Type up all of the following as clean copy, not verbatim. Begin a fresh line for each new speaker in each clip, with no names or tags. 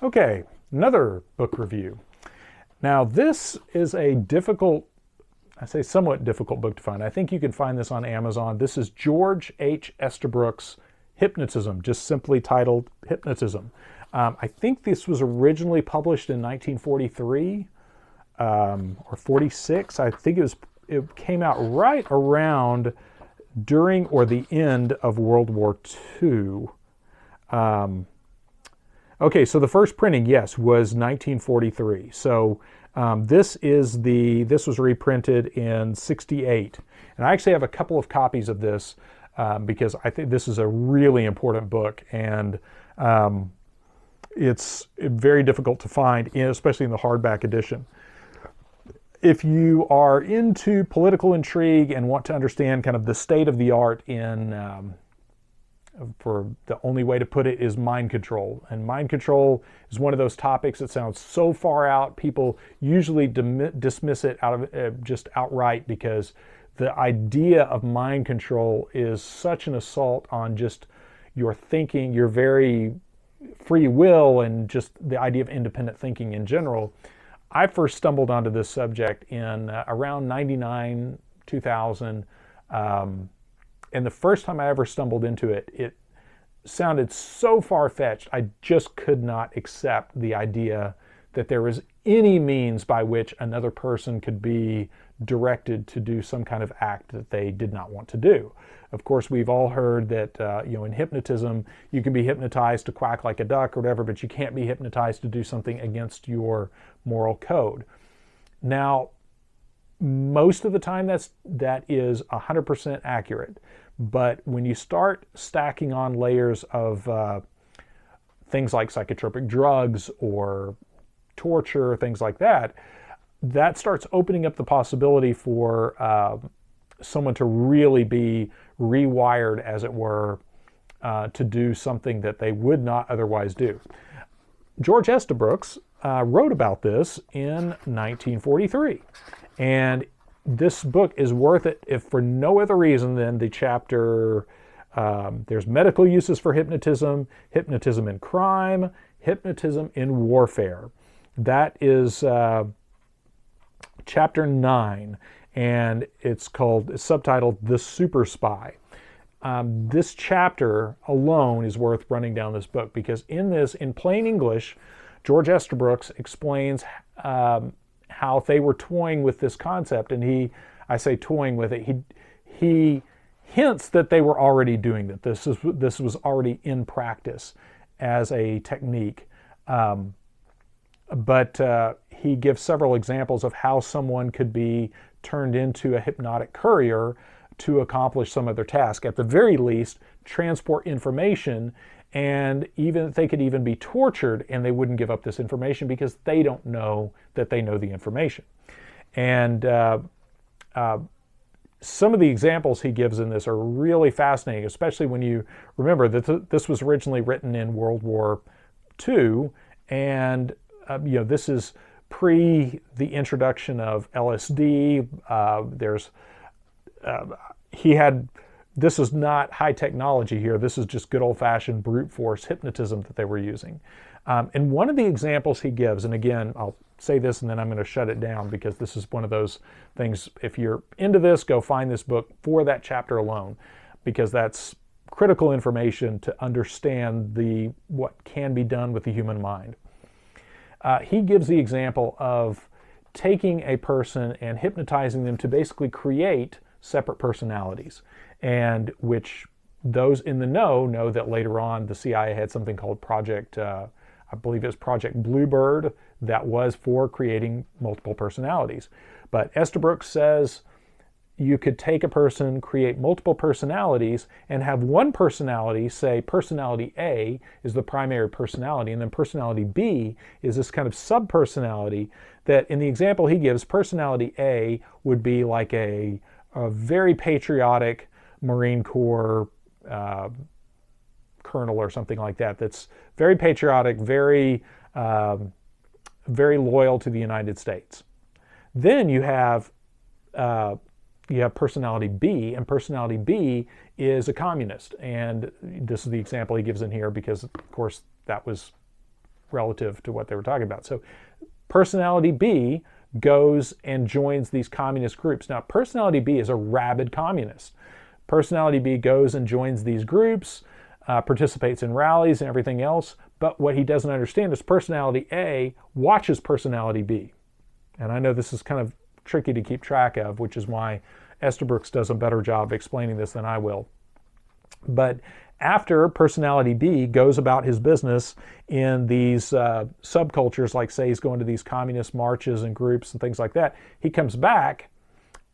Okay, another book review. Now, this is a difficult, I say somewhat difficult book to find. I think you can find this on Amazon. This is George H. Estabrooks' Hypnotism, just simply titled Hypnotism. I think this was originally published in 1943 or 46. I think it came out right around during or the end of World War II. Okay, so the first printing, yes, was 1943. So this was reprinted in 68. And I actually have a couple of copies of this because I think this is a really important book, and it's very difficult to find, especially in the hardback edition. If you are into political intrigue and want to understand kind of the state of the art in for the only way to put it is mind control. And mind control is one of those topics that sounds so far out. People usually dismiss it out of just outright because the idea of mind control is such an assault on just your thinking, your very free will, and just the idea of independent thinking in general. I first stumbled onto this subject in around 99, 2000. And the first time I ever stumbled into it, it sounded so far-fetched, I just could not accept the idea that there was any means by which another person could be directed to do some kind of act that they did not want to do. Of course, we've all heard that in hypnotism, you can be hypnotized to quack like a duck or whatever, but you can't be hypnotized to do something against your moral code. Now, most of the time that is 100% accurate. But when you start stacking on layers of things like psychotropic drugs or torture, things like that, that starts opening up the possibility for someone to really be rewired, as it were, to do something that they would not otherwise do. George Estabrooks wrote about this in 1943. And this book is worth it if for no other reason than the chapter, there's medical uses for hypnotism, hypnotism in crime, hypnotism in warfare. That is chapter 9, and it's subtitled The Super Spy. This chapter alone is worth running down this book because in plain English, George Estabrooks explains how they were toying with this concept, and I say toying with it, he hints that they were already doing that. This was already in practice as a technique. But he gives several examples of how someone could be turned into a hypnotic courier to accomplish some other task. At the very least, transport information, and even they could even be tortured and they wouldn't give up this information because they don't know that they know the information. And some of the examples he gives in this are really fascinating, especially when you remember that this was originally written in World War II, and this is pre the introduction of LSD. This is not high technology here. This is just good old-fashioned brute force hypnotism that they were using. And one of the examples he gives, and again, I'll say this and then I'm going to shut it down because this is one of those things, if you're into this, go find this book for that chapter alone, because that's critical information to understand what can be done with the human mind. He gives the example of taking a person and hypnotizing them to basically create separate personalities, and which those in the know that later on the CIA had something called Project, I believe it was Project Bluebird, that was for creating multiple personalities. But Estabrooks says you could take a person, create multiple personalities, and have one personality, say personality A is the primary personality, and then personality B is this kind of sub-personality that, in the example he gives, personality A would be like a very patriotic Marine Corps colonel or something like that, that's very patriotic, very loyal to the United States. Then you have personality B, and personality B is a communist. And this is the example he gives in here because, of course, that was relative to what they were talking about. So personality B goes and joins these communist groups. Now, personality B is a rabid communist. Personality B goes and joins these groups, participates in rallies and everything else, but what he doesn't understand is personality A watches personality B. And I know this is kind of tricky to keep track of, which is why Estabrooks does a better job explaining this than I will. But after personality B goes about his business in these subcultures, like say he's going to these communist marches and groups and things like that, he comes back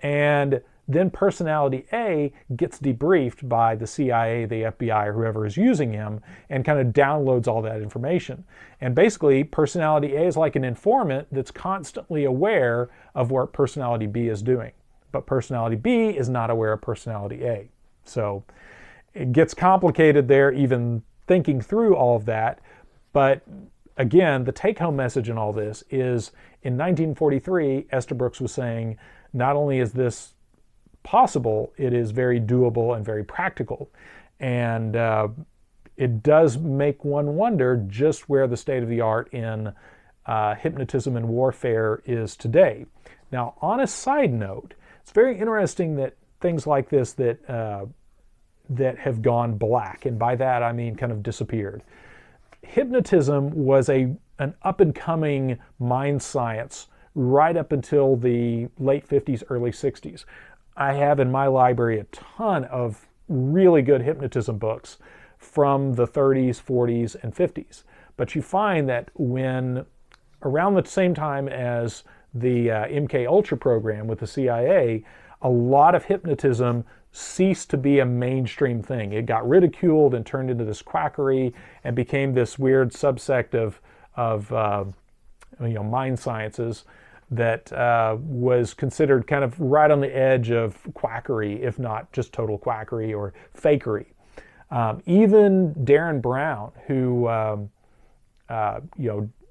and then personality A gets debriefed by the CIA, the FBI, or whoever is using him and kind of downloads all that information. And basically, personality A is like an informant that's constantly aware of what personality B is doing. But personality B is not aware of personality A. So it gets complicated there, even thinking through all of that. But again, the take-home message in all this is in 1943, Estabrooks was saying, not only is this possible, it is very doable and very practical. And it does make one wonder just where the state of the art in hypnotism and warfare is today. Now, on a side note, it's very interesting that things like this that have gone black, and by that I mean kind of disappeared. Hypnotism was an up-and-coming mind science right up until the late 50s, early 60s. I have in my library a ton of really good hypnotism books from the 30s, 40s, and 50s. But you find that when, around the same time as the MK Ultra program with the CIA, a lot of hypnotism ceased to be a mainstream thing. It got ridiculed and turned into this quackery and became this weird subsect of mind sciences that was considered kind of right on the edge of quackery, if not just total quackery or fakery. Even Darren Brown, who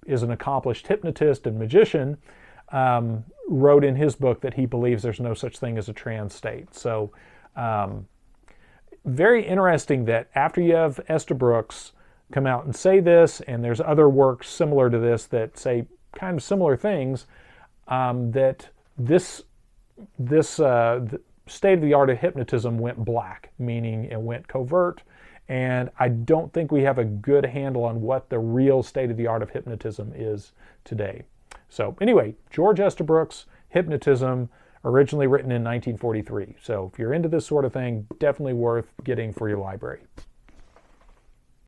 is an accomplished hypnotist and magician, wrote in his book that he believes there's no such thing as a trance state. So very interesting that after you have Estabrooks come out and say this, and there's other works similar to this that say kind of similar things, that the state of the art of hypnotism went black, meaning it went covert, and I don't think we have a good handle on what the real state of the art of hypnotism is today. So anyway, George Estabrooks, Hypnotism, originally written in 1943. So if you're into this sort of thing, definitely worth getting for your library.